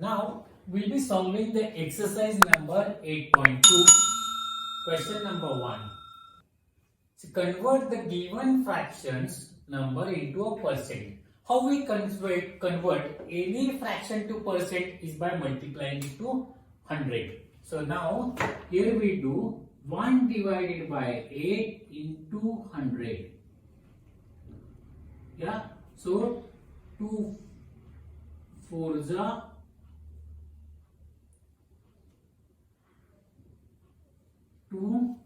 Now we'll be solving the exercise number 8.2. Question number 1. So convert the given fractions number into a percent. How we convert any fraction to percent is by multiplying it to 100. So now here we do 1 divided by 8 into 100. Yeah. So 2 4s are 2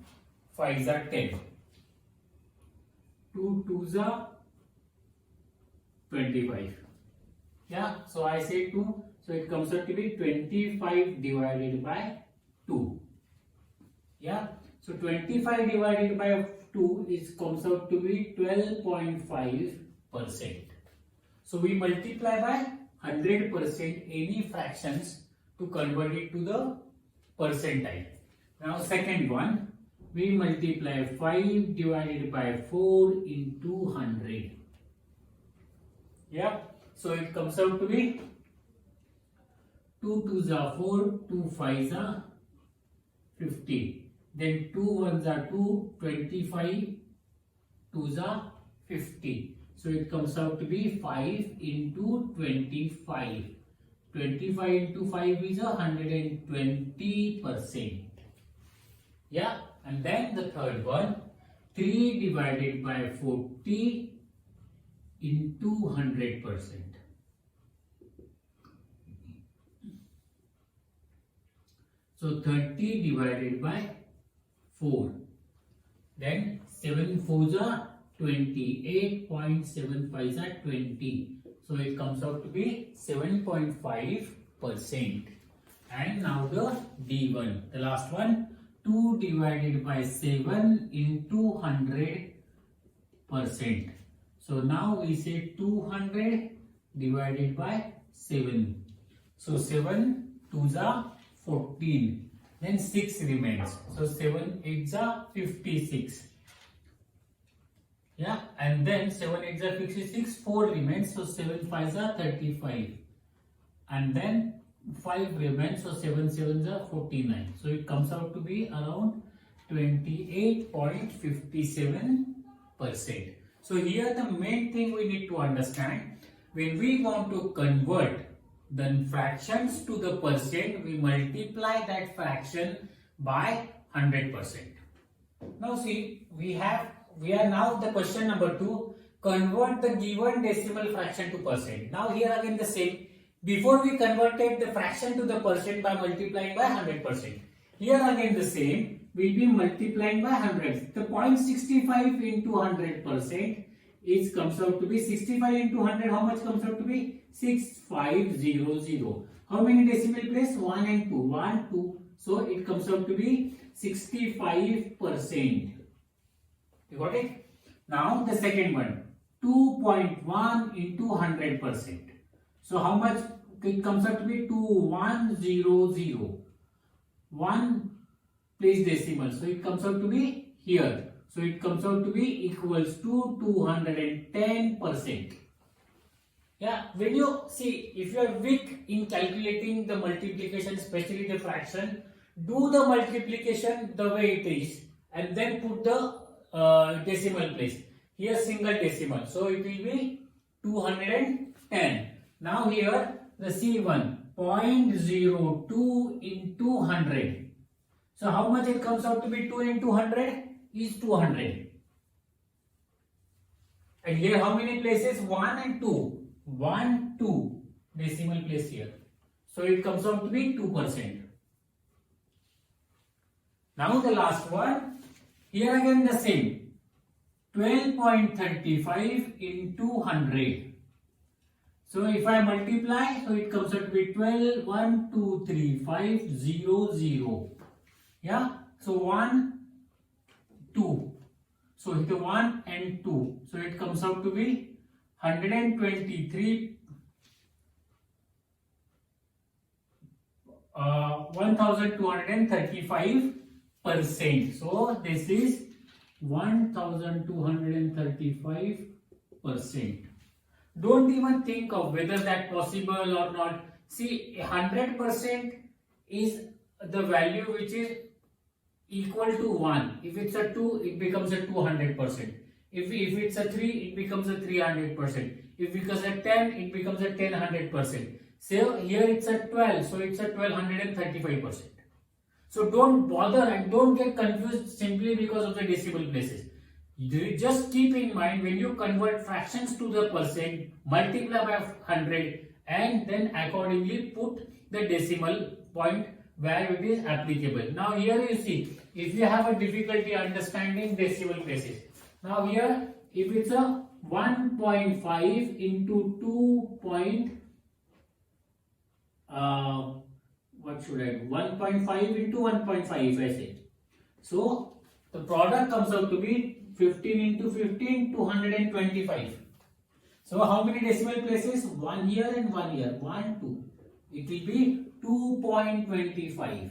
5s are 10. 2 2s are 25. Yeah, so I say 2, so it comes out to be 25 divided by 2. Yeah, so 25 divided by 2 comes out to be 12.5%. So we multiply by 100% any fractions to convert it to the percentile. Now second one, we multiply 5 divided by 4 into 100. Yeah, so it comes out to be 2 2s are 4, 2 5s are 50. Then 2 1s are 2, 25, 2s are 50. So it comes out to be 5 into 25. 25 into 5 is 120%. Yeah, and then the third one, 3 divided by 40 into 100%. So 30 divided by 4. Then 7 4s are 20. 8.75s are 20. So it comes out to be 7.5%. And now the D1, the last one, 2 divided by 7 into 100%. So now we say 200 divided by 7. So 7 2s are 14. Then 6 remains. So 7 8s are 56. Yeah, and then 7 8s are 56. 4 remains. So 7 5s are 35. And then 5 remains. So 7 7s are 49. So it comes out to be around 28.57%. So here the main thing we need to understand, when we want to convert the fractions to the percent, we multiply that fraction by 100%. Now see, we are now the question number 2, convert the given decimal fraction to percent. Now here again the same, before we converted the fraction to the percent by multiplying by 100%. Here again the same, we'll be multiplying by 100. The 0.65 into 100% comes out to be 65 into 100. How much comes out to be? 6500. How many decimal place? 1 and 2. 1, 2. So it comes out to be 65%. You got it? Now the second one, 2.1 into 100%. So how much it comes out to be? 2100. 1 place decimal. So it comes out to be here. So it comes out to be equals to 210%. Yeah, when you see, if you are weak in calculating the multiplication, especially the fraction, do the multiplication the way it is and then put the decimal place. Here single decimal. So it will be 210. Now here the C1, 0.02 into 100. So how much it comes out to be? 2 into 100 is 200. And here how many places? 1 and 2. 1, 2 decimal place here. So it comes out to be 2%. Now the last one. Here again the same. 12.35 into 100. So if I multiply, so it comes out to be 12, 1, 2, 3, 5, 0, 0. Yeah, so 1, 2. So the 1 and 2. So it comes out to be 123, 1235%. So this is 1235%. Don't even think of whether that possible or not. See, 100% is the value which is equal to 1. If it's a 2, it becomes a 200%. If it's a 3, it becomes a 300%. If it becomes a 10, it becomes a 1000%. So here it's a 12, so it's a 1235%. So don't bother and don't get confused simply because of the decimal places. Just keep in mind, when you convert fractions to the percent, multiply by 100 and then accordingly put the decimal point where it is applicable. Now here you see, if you have a difficulty understanding decimal places, now here if it's a 1.5 into 2. What should I do? 1.5 into 1.5 if I say. So the product comes out to be 15 into 15, 225. So how many decimal places? 1 here and 1 here. 1, 2. It will be 2.25.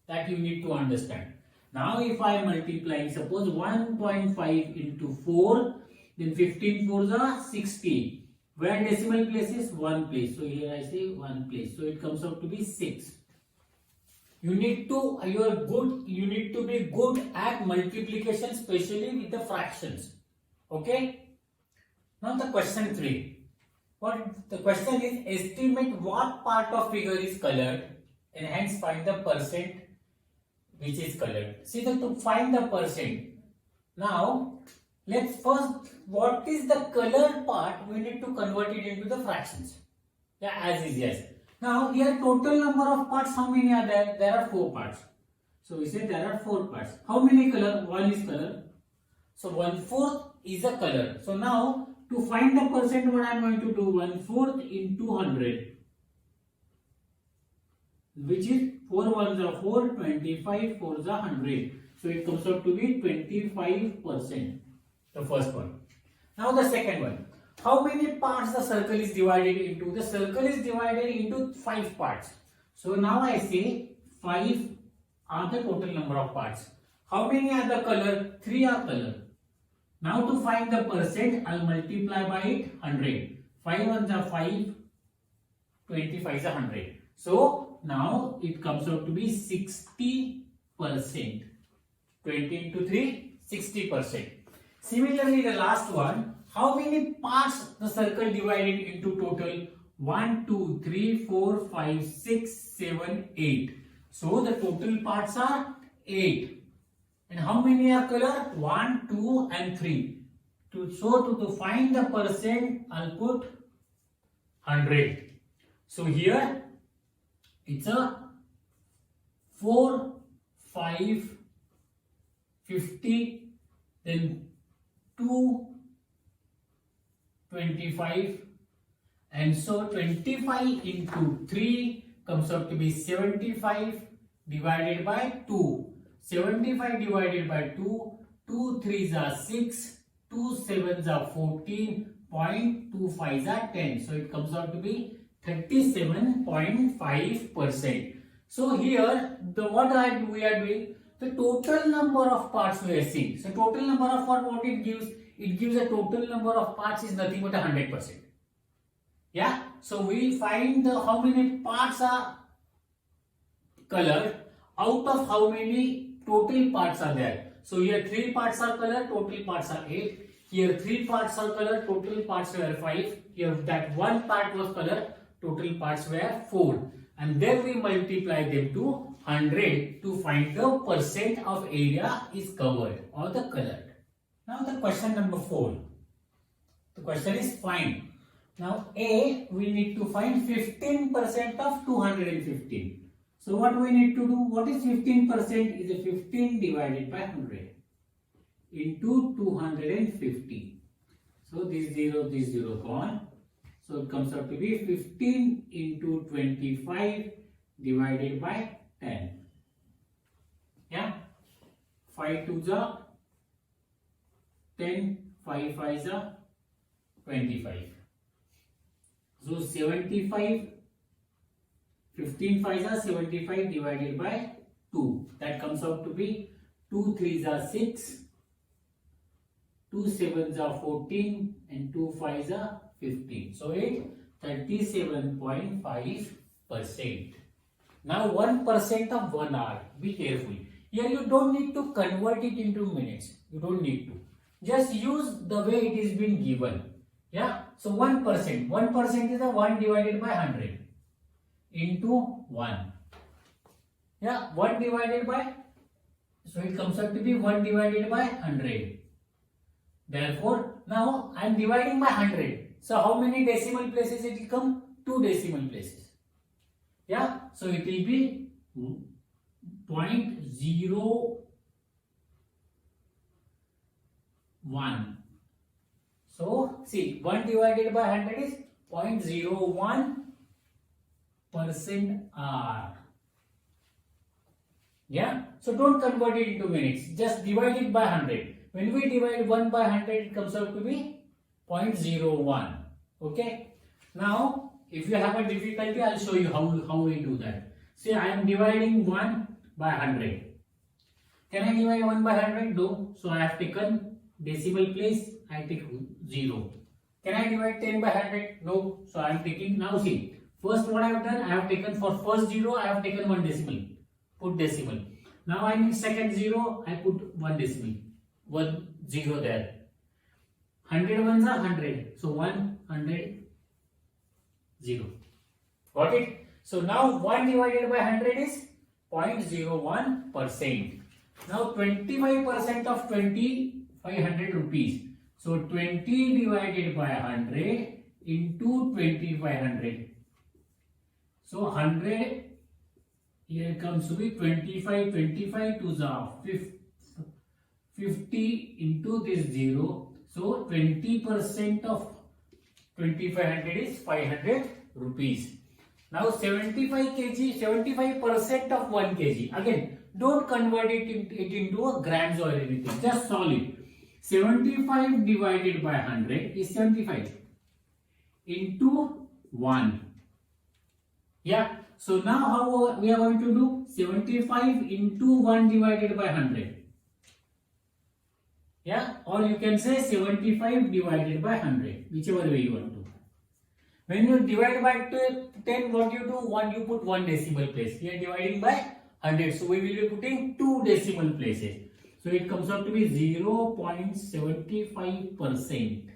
That you need to understand. Now if I am multiplying, suppose 1.5 into 4, then 15 4s are 60. Where decimal place is 1 place. So here I say 1 place. So it comes out to be 6. You need to be good at multiplication, especially with the fractions. Okay? Now the question 3. What the question is, estimate what part of figure is colored and hence find the percent which is colored. See, that to find the percent. Now let's first, what is the colored part? We need to convert it into the fractions. Yeah, as easy as. Now here total number of parts, how many are there? There are 4 parts. So we say there are 4 parts. How many color? 1 is color. So 1/4 is a color. So now to find the percent, what I am going to do? 1/4 into 100, which is 4 1s are 4, 25 4s are 100. So it comes out to be 25%. The first one. Now the second one. How many parts the circle is divided into? The circle is divided into 5 parts. So now I say 5 are the total number of parts. How many are the color? 3 are color. Now to find the percent, I'll multiply by it 100. 5 1s are 5, 25 is 100. So now it comes out to be 60%. 20 into 3, 60%. Similarly, the last one, how many parts the circle divided into total? 1, 2, 3, 4, 5, 6, 7, 8. So the total parts are 8. And how many are color? 1, 2 and 3. To find the percent, I'll put 100. So here it's a 4, 5, 50, then 2, 25, and so 25 into 3 comes out to be 75 divided by 2. 75 divided by 2, 2 3s are 6, 2 7s are 14, 0.25s are 10. So it comes out to be 37.5%. So here what we are doing, the total number of parts we are seeing. So total number of parts, what it gives? It gives a total number of parts is nothing but 100%. Yeah. So we find how many parts are colored out of how many total parts are there. So here 3 parts are colored, total parts are 8. Here 3 parts are colored, total parts were 5. Here that 1 part was colored, total parts were 4. And then we multiply them to 100 to find the percent of area is covered or the colored. Now the question number 4. The question is find. Now A, we need to find 15% of 215. So what we need to do? What is 15%? Is a 15 divided by 100 into 250. So this 0 gone. So it comes out to be 15 into 25 divided by 10. Yeah. 5 2s are 10, 5 5s are 25. So 75, 15 5s are 75 divided by 2. That comes out to be 2 3s are 6, 2 7s are 14 and 2 5s are 15. So it 37.5%. percent. Now 1% of 1 hour. Be careful. Here you don't need to convert it into minutes. You don't need to. Just use the way it is been given. Yeah. So 1%. 1% is the 1 divided by 100 into 1. Yeah. 1 divided by. So it comes out to be 1 divided by 100. Therefore, now I am dividing by 100. So how many decimal places it will come? 2 decimal places. Yeah. So it will be 0.01. So see, 1 divided by 100 is 0.01% R. Yeah. So don't convert it into minutes. Just divide it by 100. When we divide 1 by 100, it comes out to be 0.01. Okay. Now, if you have a difficulty, I'll show you how we do that. See, I am dividing 1 by 100. Can I divide 1 by 100? No. So I have taken decimal place. I take 0. Can I divide 10 by 100? No. So I am taking, now see, first what I have done, I have taken for first 0, I have taken 1 decimal. Put decimal. Now I need second 0, I put 1 decimal. 1 0 there. 100 ones are 100. So 100 0. Got it? So now 1 divided by 100 is 0.01%. Now 25% of 2500 rupees. So 20 divided by 100 into 2500. So 100 here comes to be 25 to the 50 into this 0. So 20% of 2500 is 500 rupees. Now 75 kg, 75% of 1 kg. Again, don't convert it into a grams or anything. Just solve it. 75 divided by 100 is 75 into 1. Yeah. So now how we are going to do? 75 into 1 divided by 100. Yeah. Or you can say 75 divided by 100. Whichever way you want to. When you divide by 10, what you do? You put 1 decimal place. Here dividing by 100. So we will be putting 2 decimal places. So it comes out to be 0.75%.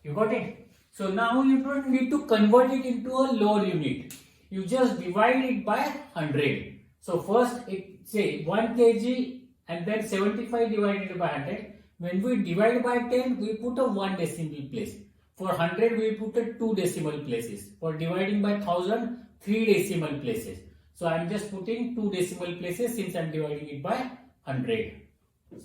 You got it? So now you don't need to convert it into a lower unit. You just divide it by 100. So first it say 1 kg and then 75 divided by 100. When we divide by 10, we put a 1 decimal place. For 100, we put a 2 decimal places. For dividing by 1000, 3 decimal places. So I am just putting 2 decimal places since I am dividing it by 100.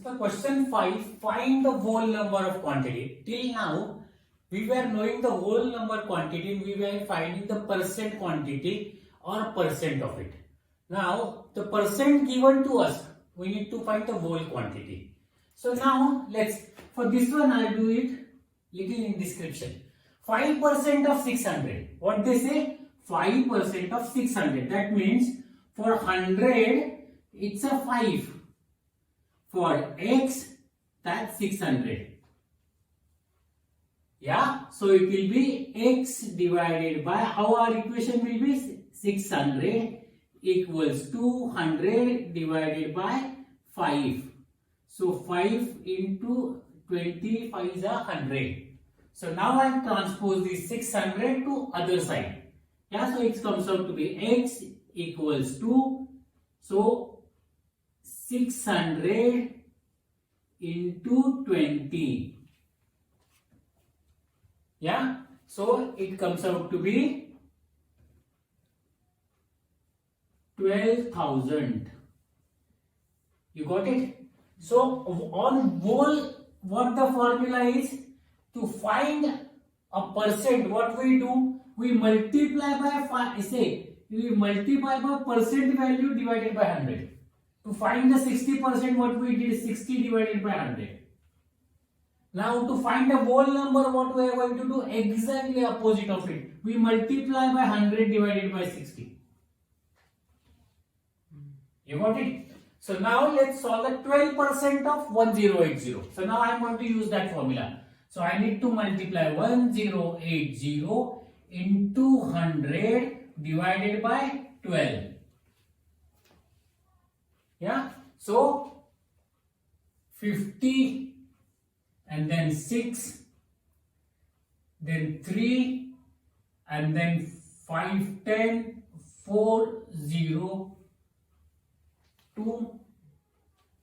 So question 5, find the whole number of quantity. Till now, we were knowing the whole number quantity and we were finding the percent quantity or percent of it. Now, the percent given to us, we need to find the whole quantity. So now, for this one, I'll do it little in description. 5% of 600. What they say? 5% of 600. That means for 100, it's a 5. For x, that's 600. Yeah, so it will be x divided by, how our equation will be? 600 equals 200 divided by 5. So 5 into 25 is 100. So now I transpose this 600 to other side. Yeah, so it comes out to be x equals to, so 600 into 20. Yeah, so it comes out to be 12,000. You got it? So on whole, what the formula is? To find a percent, what we do? We multiply by 5, we multiply by percent value divided by 100. To find the 60%, what we did? 60 divided by 100. Now to find the whole number, what we are going to do? Exactly opposite of it. We multiply by 100 divided by 60. You got it? So now let's solve the 12% of 1080. So now I am going to use that formula. So I need to multiply 1080 into 100 divided by 12. Yeah, so 50 and then 6, then 3 and then 5, 10, 4, 0, 2,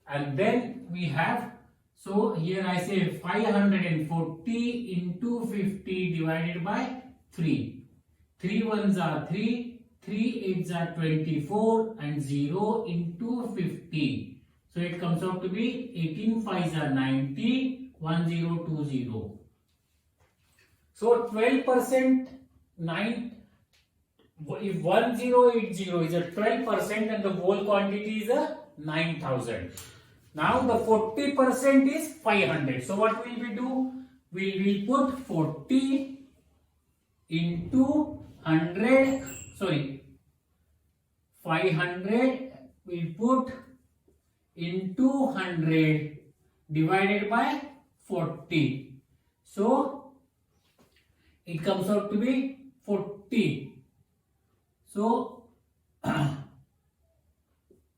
and then we have, so here I say 540 into 50 divided by 3. 3 ones are 3, 3 8s are 24 and 0 into 50. So it comes out to be 18 5s are 90, 1020. So 12%, 9, if 1080 is a 12% and the whole quantity is a 9000. Now the 40% is 500. So what will we do? We will put 40 into 100, sorry, 500 we put into 100 divided by 40. So it comes out to be 40. So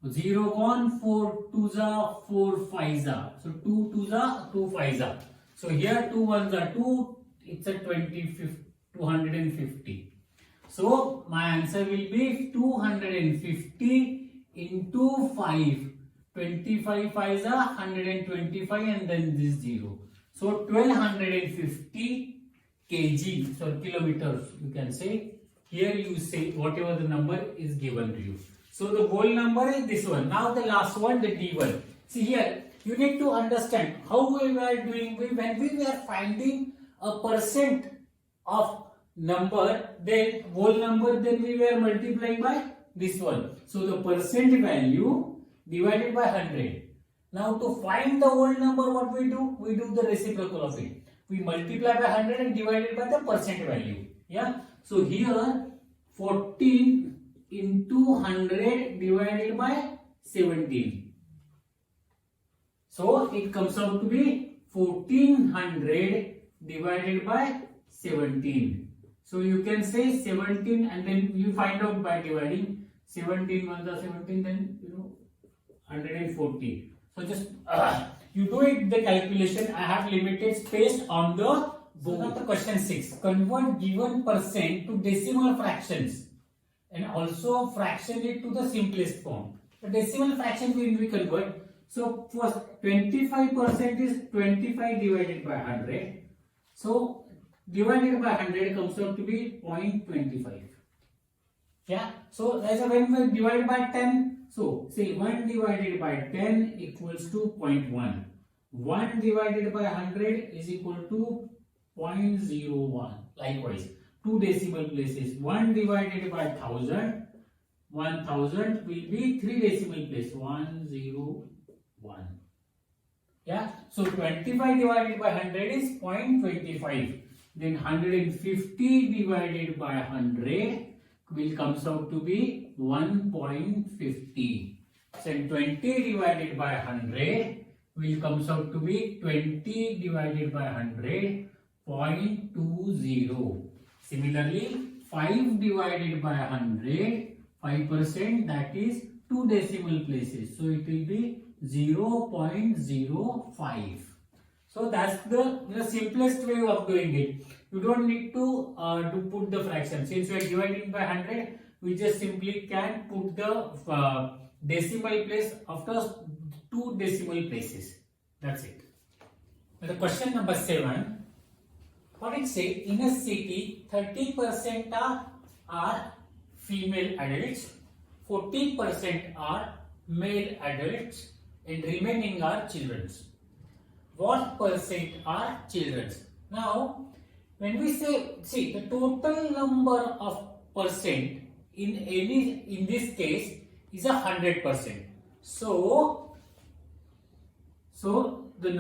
0 gone, 4 2s are 4 5s are. So 2 2s are 2 5s are. So here 2 1s are 2. It's a 250. So my answer will be 250 into 5. 25 5s are 125 and then this 0. So 1250 kg, so kilometers you can say. Here you say whatever the number is given to you. So the whole number is this one. Now the last one, the D1. See here, you need to understand how we were doing. When we were finding a percent of number, then whole number, then we were multiplying by this one. So the percent value divided by 100. Now to find the whole number, what we do? We do the reciprocal of it. We multiply by 100 and divide it by the percent value. Yeah. So here 14 into 100 divided by 17. So it comes out to be 1400 divided by 17. So you can say 17 and then you find out by dividing 17 1 are 17, then 140. So just you do it the calculation. I have limited space on the board. Now the question 6. Convert given percent to decimal fractions and also fraction it to the simplest form. The decimal fraction when we convert. So first 25% is 25 divided by 100. So divided by 100 comes out to be 0.25. Yeah. So as a when we divide by 10. So say 1 divided by 10 equals to 0.1. 1 divided by 100 is equal to 0.01. Likewise, 2 decimal places. 1 divided by 1000. 1000 will be 3 decimal place. 101. Yeah. So 25 divided by 100 is 0.25. Then 150 divided by 100 will comes out to be 1.50. So 20 divided by 100 will comes out to be 20 divided by 100, 0.20. Similarly, 5 divided by 100, 5%, that is 2 decimal places. So it will be 0.05. So that's the simplest way of doing it. You don't need to put the fraction. Since we are dividing by 100, we just simply can put the decimal place after 2 decimal places. That's it. Now the question number 7. What it say? In a city, 30% are female adults, 40% are male adults, and remaining are children. What percent are children? Now, when we say, see, the total number of percent in this case is 100%. So the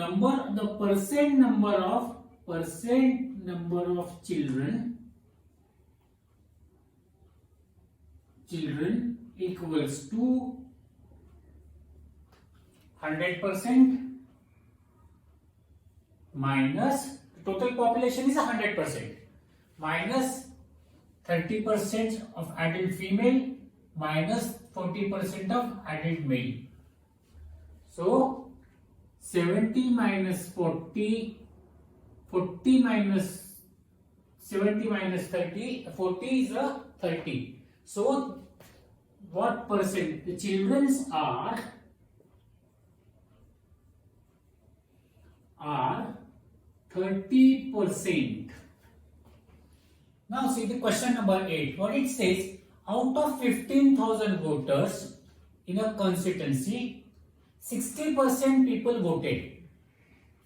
percent number of children equals to 100% minus total population is 100% minus 30% of adult female minus 40% of adult male. So 70 minus 40, 40 minus 70 minus 30, 40 is a 30. So what percent? The children's are 30%. Now see the question number 8. What it says, out of 15,000 voters in a constituency, 60% people voted.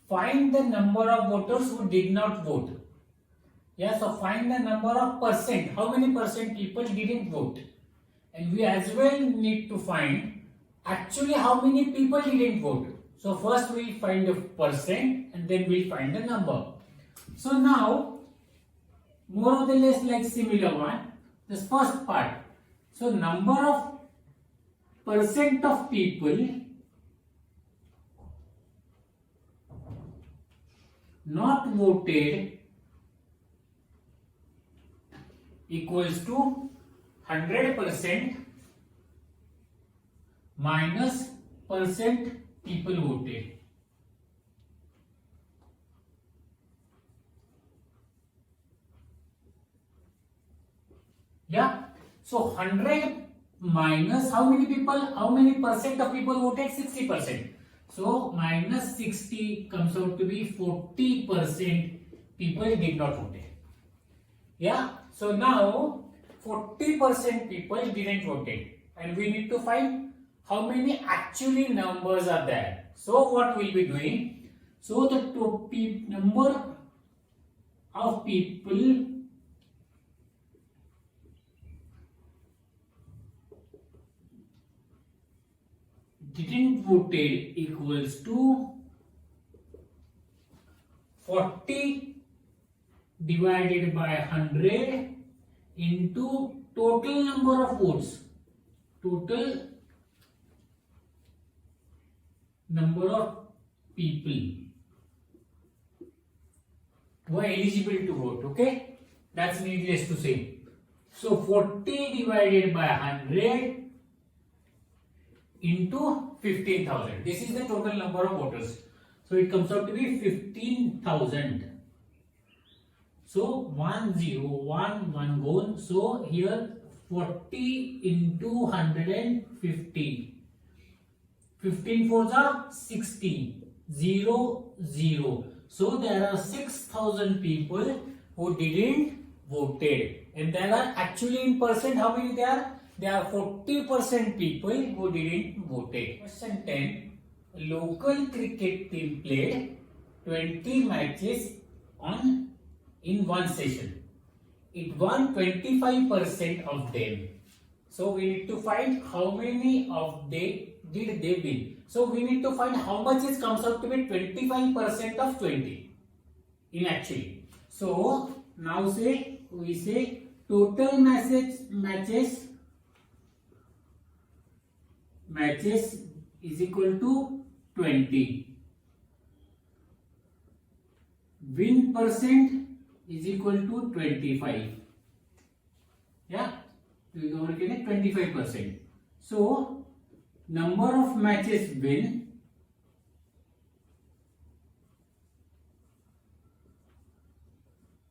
Find the number of voters who did not vote. Yeah, so find the number of percent. How many percent people didn't vote? And we as well need to find actually how many people didn't vote. So first we find the percent and then we find the number. So now more or less like similar one. This first part. So number of percent of people not voted equals to 100% minus percent people voted. Yeah. So 100 minus how many people? How many percent of people voted? 60%. So minus 60 comes out to be 40% people did not vote. Yeah. So now 40% people didn't vote, and we need to find how many actually numbers are there. So what we'll be doing? So the number of people didn't vote equals to 40 divided by 100 into total number of votes. Total number of people who are eligible to vote. Okay, that's needless to say. So 40 divided by 100 into 15,000. This is the total number of voters. So it comes out to be 15,000. So 1011 goes. So here 40 into 150. 15 fours are 60. 0, 0. So there are 6,000 people who didn't voted. And there are actually in percent how many there are? There are 40% people who didn't voted. Question 10. Local cricket team played 20 matches in one session. It won 25% of them. So we need to find how many of they did they win. So we need to find how much it comes out to be 25% of 20 in actually. So now we say total matches is equal to 20. Win percent is equal to 25. Yeah, we are getting 25%. So number of matches win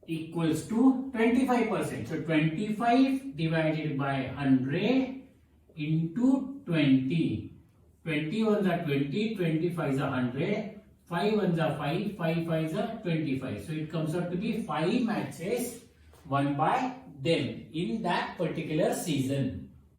equals to 25%. So 25 divided by 100 into 20. 20 ones are 20, 25 is 100, 5 ones are 5, 5 5s are 25. So it comes out to be 5 matches won by them in that particular season.